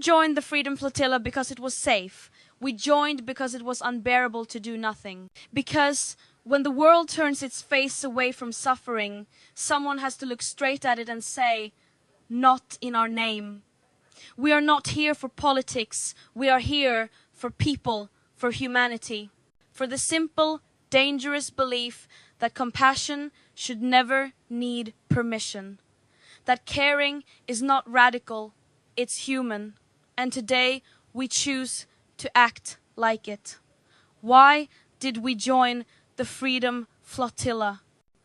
join the Freedom Flotilla because it was safe. We joined because it was unbearable to do nothing. Because when the world turns its face away from suffering, someone has to look straight at it and say, "Not in our name." We are not here for politics. We are here for people, for humanity, for the simple, dangerous belief that compassion should never need permission, that caring is not radical, it's human, and today we choose to act like it. Why did we join the Freedom Flotilla?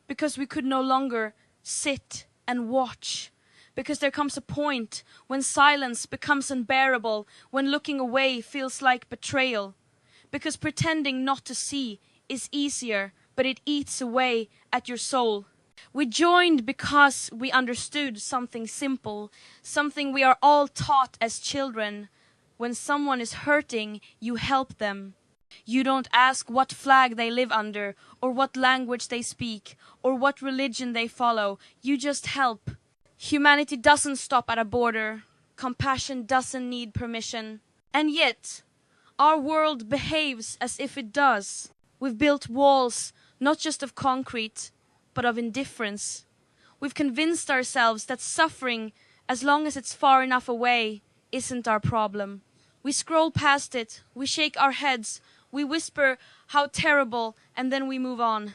Because we could no longer sit and watch. Because there comes a point when silence becomes unbearable, when looking away feels like betrayal. Because pretending not to see is easier, but it eats away at your soul. We joined because we understood something simple, something we are all taught as children. When someone is hurting, you help them. You don't ask what flag they live under, or what language they speak, or what religion they follow. You just help. Humanity doesn't stop at a border. Compassion doesn't need permission. And yet, our world behaves as if it does. We've built walls, not just of concrete, but of indifference. We've convinced ourselves that suffering, as long as it's far enough away, isn't our problem. We scroll past it, we shake our heads, we whisper how terrible, and then we move on.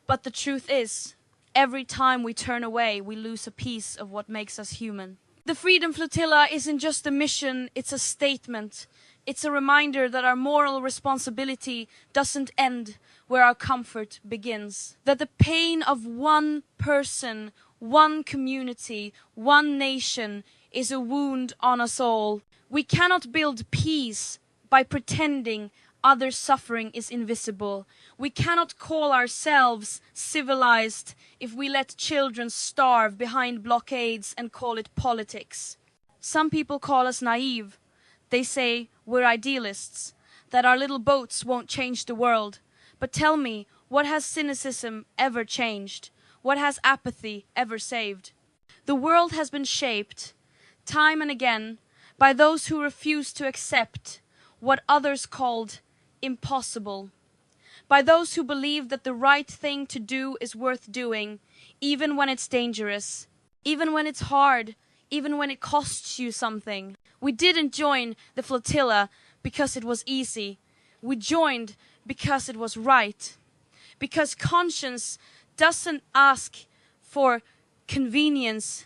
But the truth is, every time we turn away, we lose a piece of what makes us human. The Freedom Flotilla isn't just a mission, it's a statement. It's a reminder that our moral responsibility doesn't end where our comfort begins. That the pain of one person, one community, one nation is a wound on us all. We cannot build peace by pretending other suffering is invisible. We cannot call ourselves civilized if we let children starve behind blockades and call it politics. Some people call us naive. They say we're idealists, that our little boats won't change the world. But tell me, what has cynicism ever changed? What has apathy ever saved? The world has been shaped, time and again, by those who refuse to accept what others called impossible. By those who believe that the right thing to do is worth doing, even when it's dangerous, even when it's hard, even when it costs you something. We didn't join the flotilla because it was easy. We joined because it was right. Because conscience doesn't ask for convenience,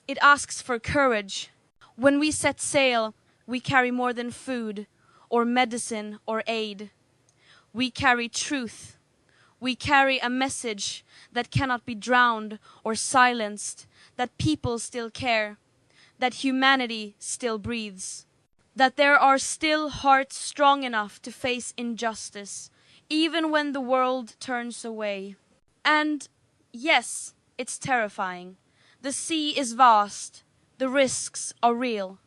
it asks for courage. When we set sail, we carry more than food or medicine or aid. We carry truth. We carry a message that cannot be drowned or silenced, that people still care, that humanity still breathes, that there are still hearts strong enough to face injustice, even when the world turns away. And yes, it's terrifying. The sea is vast. The risks are real.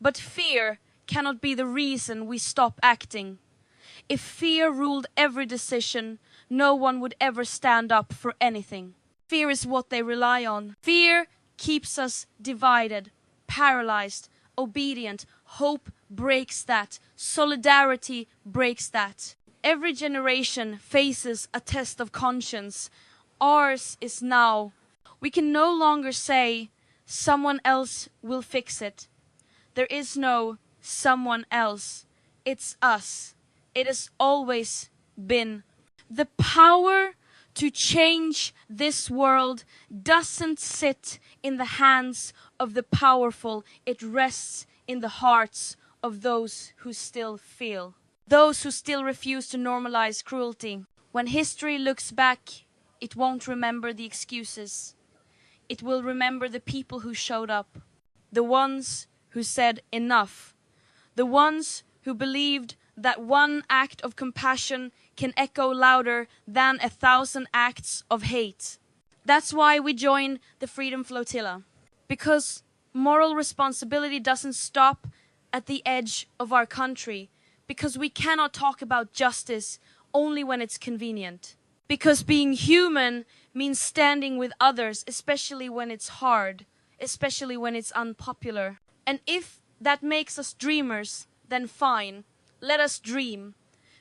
But fear cannot be the reason we stop acting. If fear ruled every decision, no one would ever stand up for anything. Fear is what they rely on. Fear keeps us divided, paralyzed, obedient. Hope breaks that. Solidarity breaks that. Every generation faces a test of conscience. Ours is now. We can no longer say, someone else will fix it. There is no someone else. It's us. It has always been. The power to change this world doesn't sit in the hands of the powerful. It rests in the hearts of those who still feel. Those who still refuse to normalize cruelty. When history looks back, it won't remember the excuses. It will remember the people who showed up. The ones who said enough. The ones who believed that one act of compassion can echo louder than 1,000 acts of hate. That's why we join the Freedom Flotilla. Because moral responsibility doesn't stop at the edge of our country. Because we cannot talk about justice only when it's convenient. Because being human means standing with others, especially when it's hard, especially when it's unpopular. And if that makes us dreamers, then fine, let us dream.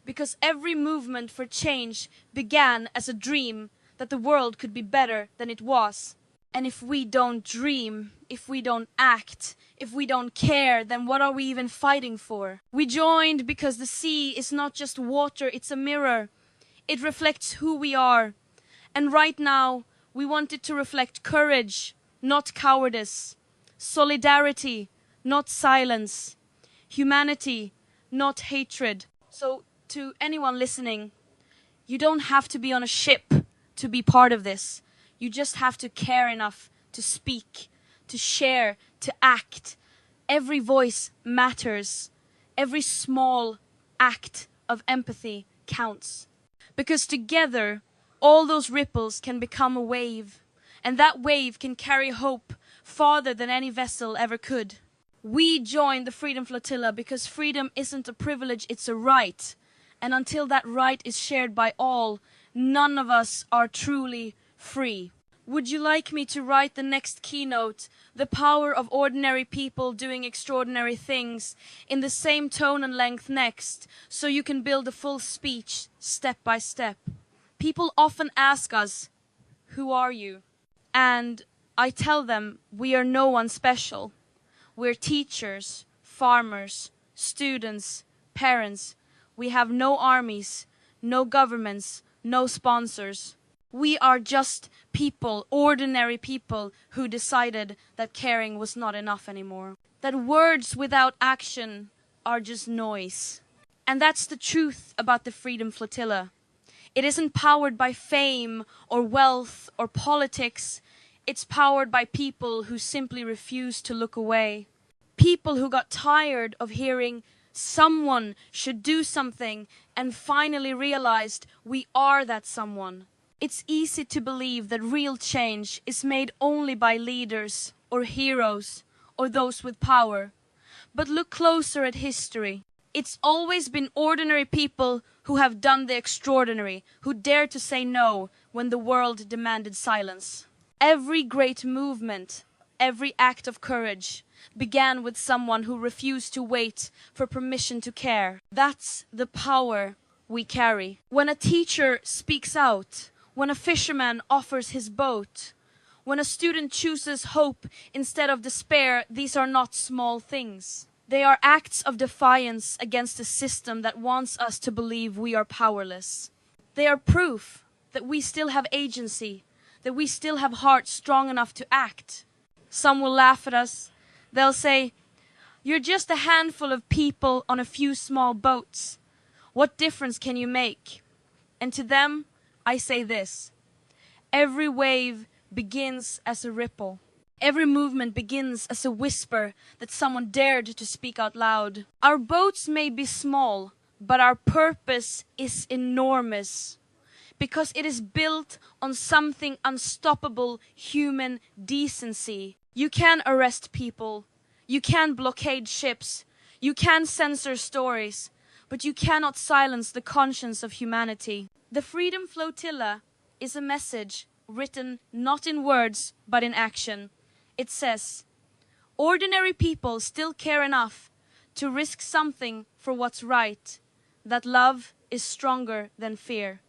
Because every movement for change began as a dream that the world could be better than it was. And if we don't dream, if we don't act, if we don't care, then what are we even fighting for? We joined because the sea is not just water, it's a mirror. It reflects who we are. And right now, we want it to reflect courage, not cowardice. Solidarity, not silence. Humanity, not hatred. So, to anyone listening, you don't have to be on a ship to be part of this. You just have to care enough to speak, to share, to act. Every voice matters. Every small act of empathy counts. Because together, all those ripples can become a wave. And that wave can carry hope farther than any vessel ever could. We joined the Freedom Flotilla because freedom isn't a privilege, it's a right. And until that right is shared by all, none of us are truly free. Would you like me to write the next keynote, The Power of Ordinary People Doing Extraordinary Things, in the same tone and length next, so you can build a full speech step by step? People often ask us, who are you? And I tell them we are no one special. We're teachers, farmers, students, parents. We have no armies, no governments, no sponsors. We are just people, ordinary people, who decided that caring was not enough anymore. That words without action are just noise. And that's the truth about the Freedom Flotilla. It isn't powered by fame or wealth or politics. It's powered by people who simply refuse to look away. People who got tired of hearing someone should do something and finally realized we are that someone. It's easy to believe that real change is made only by leaders or heroes or those with power. But look closer at history. It's always been ordinary people who have done the extraordinary, who dared to say no when the world demanded silence. Every great movement, every act of courage began with someone who refused to wait for permission to care. That's the power we carry. When a teacher speaks out, when a fisherman offers his boat, when a student chooses hope instead of despair, these are not small things. They are acts of defiance against a system that wants us to believe we are powerless. They are proof that we still have agency, that we still have heart strong enough to act. Some will laugh at us. They'll say, "You're just a handful of people on a few small boats. What difference can you make?" And to them, I say this: every wave begins as a ripple. Every movement begins as a whisper that someone dared to speak out loud. Our boats may be small, but our purpose is enormous. Because it is built on something unstoppable, human decency. You can arrest people. You can blockade ships. You can censor stories. But you cannot silence the conscience of humanity. The Freedom Flotilla is a message written not in words, but in action. It says, ordinary people still care enough to risk something for what's right. That love is stronger than fear.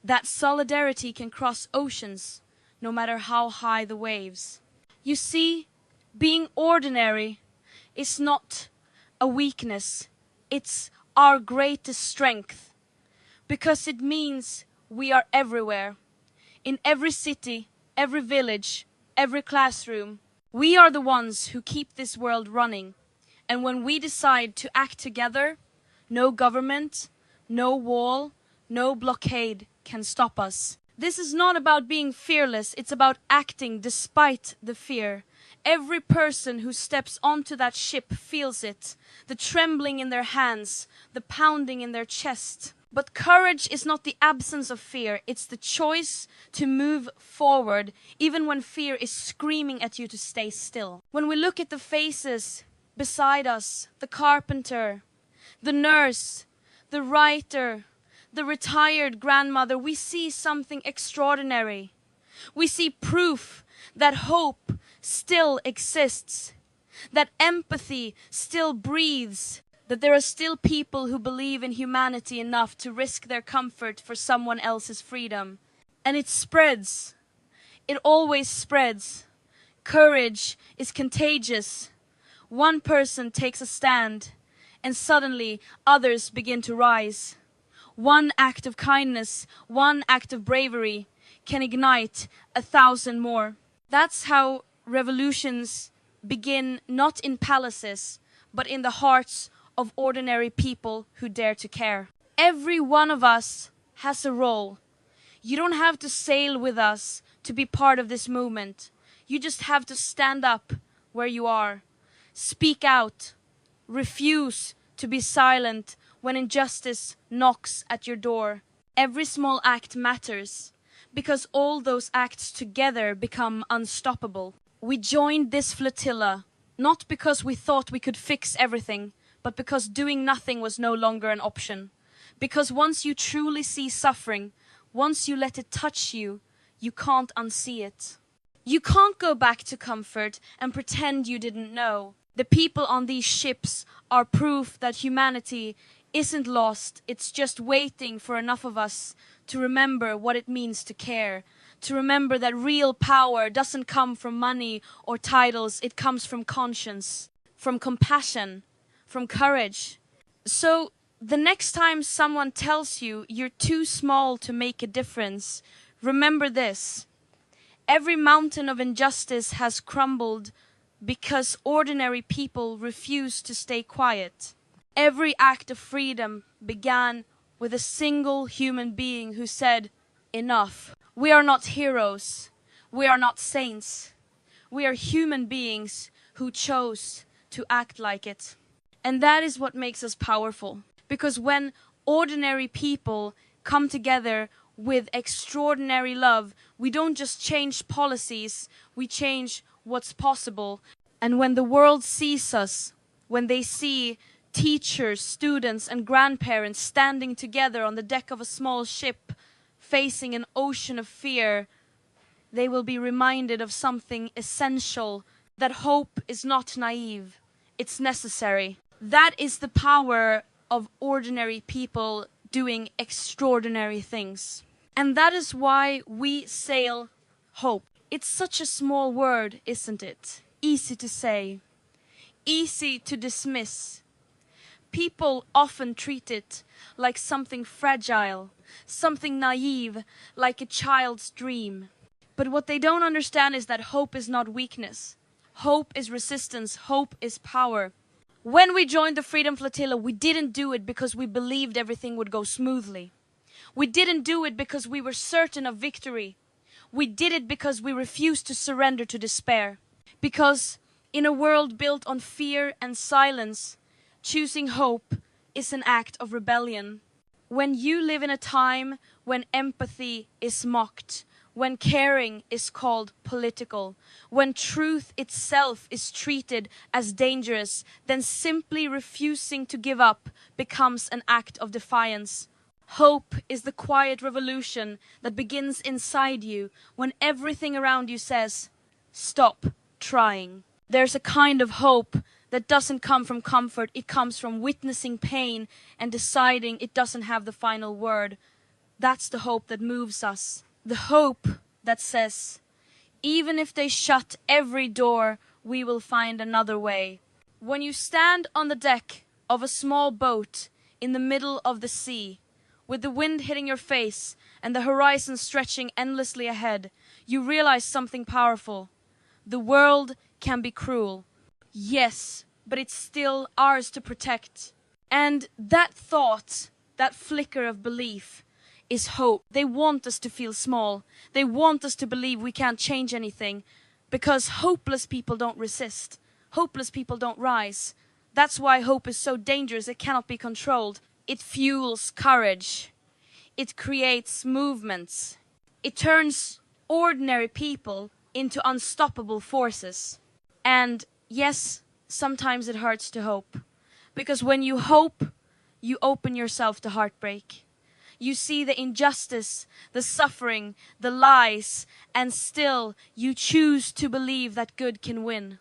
That solidarity can cross oceans, no matter how high the waves. You see, being ordinary is not a weakness. It's our greatest strength. Because it means we are everywhere. In every city, every village, every classroom. We are the ones who keep this world running. And when we decide to act together, no government, no wall, no blockade can stop us. This is not about being fearless, it's about acting despite the fear. Every person who steps onto that ship feels it, the trembling in their hands, the pounding in their chest. But courage is not the absence of fear, it's the choice to move forward, even when fear is screaming at you to stay still. When we look at the faces beside us, the carpenter, the nurse, the writer, the retired grandmother, we see something extraordinary. We see proof that hope still exists. that empathy still breathes, that there are still people who believe in humanity enough to risk their comfort for someone else's freedom. And it spreads. It always spreads. Courage is contagious. One person takes a stand, and suddenly others begin to rise. One act of kindness, one act of bravery can ignite 1,000 more. That's how revolutions begin, not in palaces, but in the hearts of ordinary people who dare to care. Every one of us has a role. You don't have to sail with us to be part of this movement. You just have to stand up where you are. Speak out. Refuse to be silent when injustice knocks at your door. Every small act matters, because all those acts together become unstoppable. We joined this flotilla, not because we thought we could fix everything, but because doing nothing was no longer an option. Because once you truly see suffering, once you let it touch you, you can't unsee it. You can't go back to comfort and pretend you didn't know. The people on these ships are proof that humanity isn't lost. It's just waiting for enough of us to remember what it means to care. To remember that real power doesn't come from money or titles. It comes from conscience, from compassion, from courage. So the next time someone tells you you're too small to make a difference, remember this. Every mountain of injustice has crumbled because ordinary people refuse to stay quiet. Every act of freedom began with a single human being who said, enough. We are not heroes. We are not saints. We are human beings who chose to act like it. And that is what makes us powerful. Because when ordinary people come together with extraordinary love, we don't just change policies, we change what's possible. And when the world sees us, when they see teachers, students, and grandparents standing together on the deck of a small ship, facing an ocean of fear, they will be reminded of something essential, that hope is not naive, it's necessary. That is the power of ordinary people doing extraordinary things. And that is why we sail hope. It's such a small word, isn't it? Easy to say, easy to dismiss. People often treat it like something fragile, something naive, like a child's dream. But what they don't understand is that hope is not weakness. Hope is resistance. Hope is power. When we joined the Freedom Flotilla, we didn't do it because we believed everything would go smoothly. We didn't do it because we were certain of victory. We did it because we refused to surrender to despair. Because in a world built on fear and silence, choosing hope is an act of rebellion. When you live in a time when empathy is mocked, when caring is called political, when truth itself is treated as dangerous, then simply refusing to give up becomes an act of defiance. Hope is the quiet revolution that begins inside you when everything around you says, stop trying. There's a kind of hope that doesn't come from comfort. It comes from witnessing pain and deciding it doesn't have the final word. That's the hope that moves us. The hope that says, even if they shut every door, we will find another way. When you stand on the deck of a small boat in the middle of the sea, with the wind hitting your face and the horizon stretching endlessly ahead, you realize something powerful. The world can be cruel. Yes, but it's still ours to protect. And that thought, that flicker of belief, is hope. They want us to feel small. They want us to believe we can't change anything. Because hopeless people don't resist. Hopeless people don't rise. That's why hope is so dangerous. It cannot be controlled. It fuels courage. It creates movements. It turns ordinary people into unstoppable forces. And yes, sometimes it hurts to hope. Because when you hope, you open yourself to heartbreak. You see the injustice, the suffering, the lies, and still you choose to believe that good can win.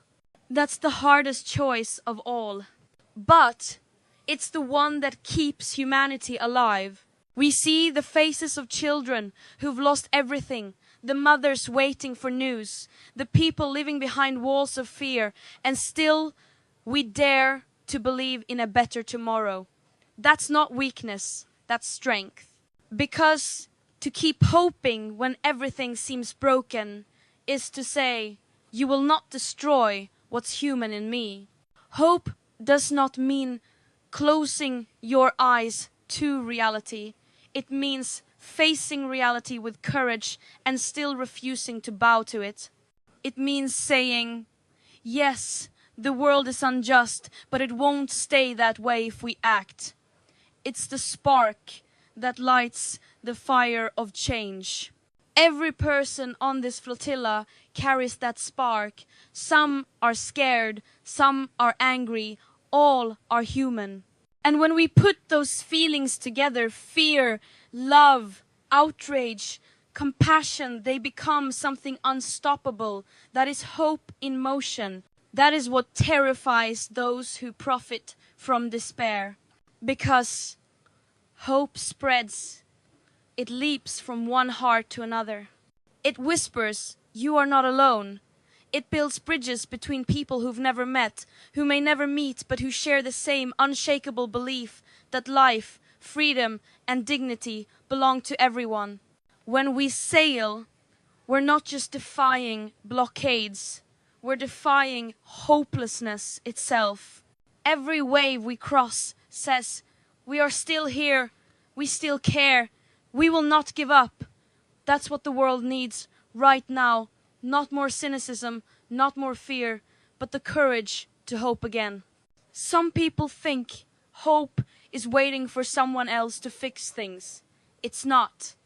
That's the hardest choice of all. But it's the one that keeps humanity alive. We see the faces of children who've lost everything, the mothers waiting for news, the people living behind walls of fear, and still we dare to believe in a better tomorrow. That's not weakness, that's strength. Because to keep hoping when everything seems broken is to say, you will not destroy what's human in me. Hope does not mean closing your eyes to reality. It means facing reality with courage and still refusing to bow to it. It means saying, yes, the world is unjust, but it won't stay that way if we act. It's the spark that lights the fire of change. Every person on this flotilla carries that spark. Some are scared, some are angry, all are human. And when we put those feelings together, fear, love, outrage, compassion, they become something unstoppable. That is hope in motion. That is what terrifies those who profit from despair. Because hope spreads. It leaps from one heart to another. It whispers, you are not alone. It builds bridges between people who've never met, who may never meet, but who share the same unshakable belief that life, freedom, and dignity belong to everyone. When we sail, we're not just defying blockades, we're defying hopelessness itself. Every wave we cross says, we are still here, we still care, we will not give up. That's what the world needs right now. Not more cynicism, not more fear, but the courage to hope again. Some people think hope is waiting for someone else to fix things. It's not.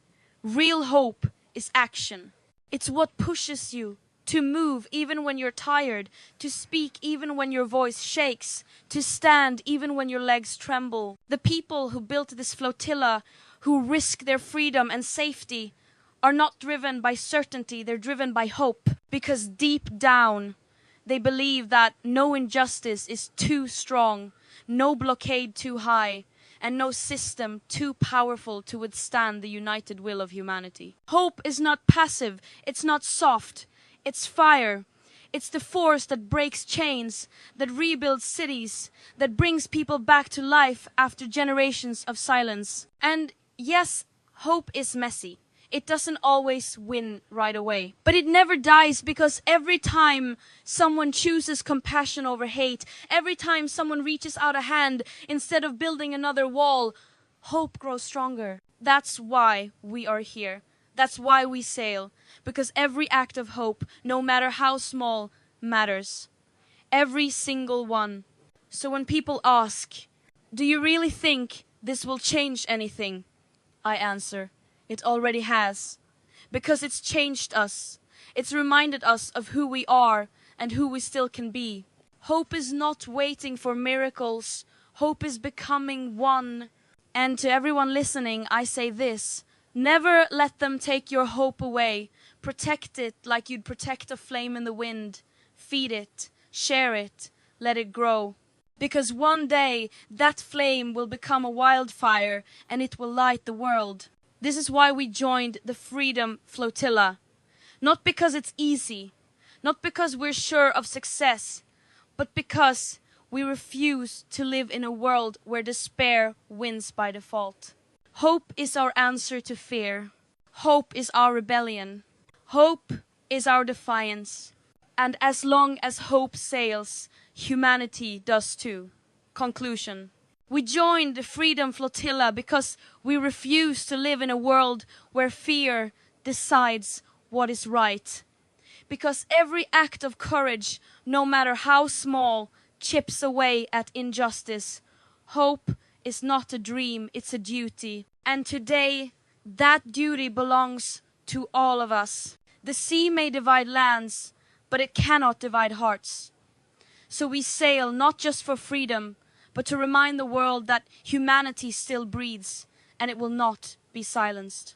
Real hope is action. It's what pushes you to move even when you're tired, to speak even when your voice shakes, to stand even when your legs tremble. The people who built this flotilla, who risk their freedom and safety, are not driven by certainty, they're driven by hope. Because deep down, they believe that no injustice is too strong, no blockade too high, and no system too powerful to withstand the united will of humanity. Hope is not passive, it's not soft, it's fire. It's the force that breaks chains, that rebuilds cities, that brings people back to life after generations of silence. And yes, hope is messy. It doesn't always win right away. But it never dies, because every time someone chooses compassion over hate, every time someone reaches out a hand instead of building another wall, hope grows stronger. That's why we are here. That's why we sail. Because every act of hope, no matter how small, matters. Every single one. So when people ask, do you really think this will change anything? I answer, it already has. Because it's changed us. It's reminded us of who we are and who we still can be. Hope is not waiting for miracles. Hope is becoming one. And to everyone listening, I say this. Never let them take your hope away. Protect it like you'd protect a flame in the wind. Feed it. Share it. Let it grow. Because one day, that flame will become a wildfire and it will light the world. This is why we joined the Freedom Flotilla. Not because it's easy, not because we're sure of success, but because we refuse to live in a world where despair wins by default. Hope is our answer to fear. Hope is our rebellion. Hope is our defiance. And as long as hope sails, humanity does too. Conclusion. We joined the Freedom Flotilla because we refuse to live in a world where fear decides what is right. Because every act of courage, no matter how small, chips away at injustice. Hope is not a dream, it's a duty. And today, that duty belongs to all of us. The sea may divide lands, but it cannot divide hearts. So we sail not just for freedom, but to remind the world that humanity still breathes and it will not be silenced.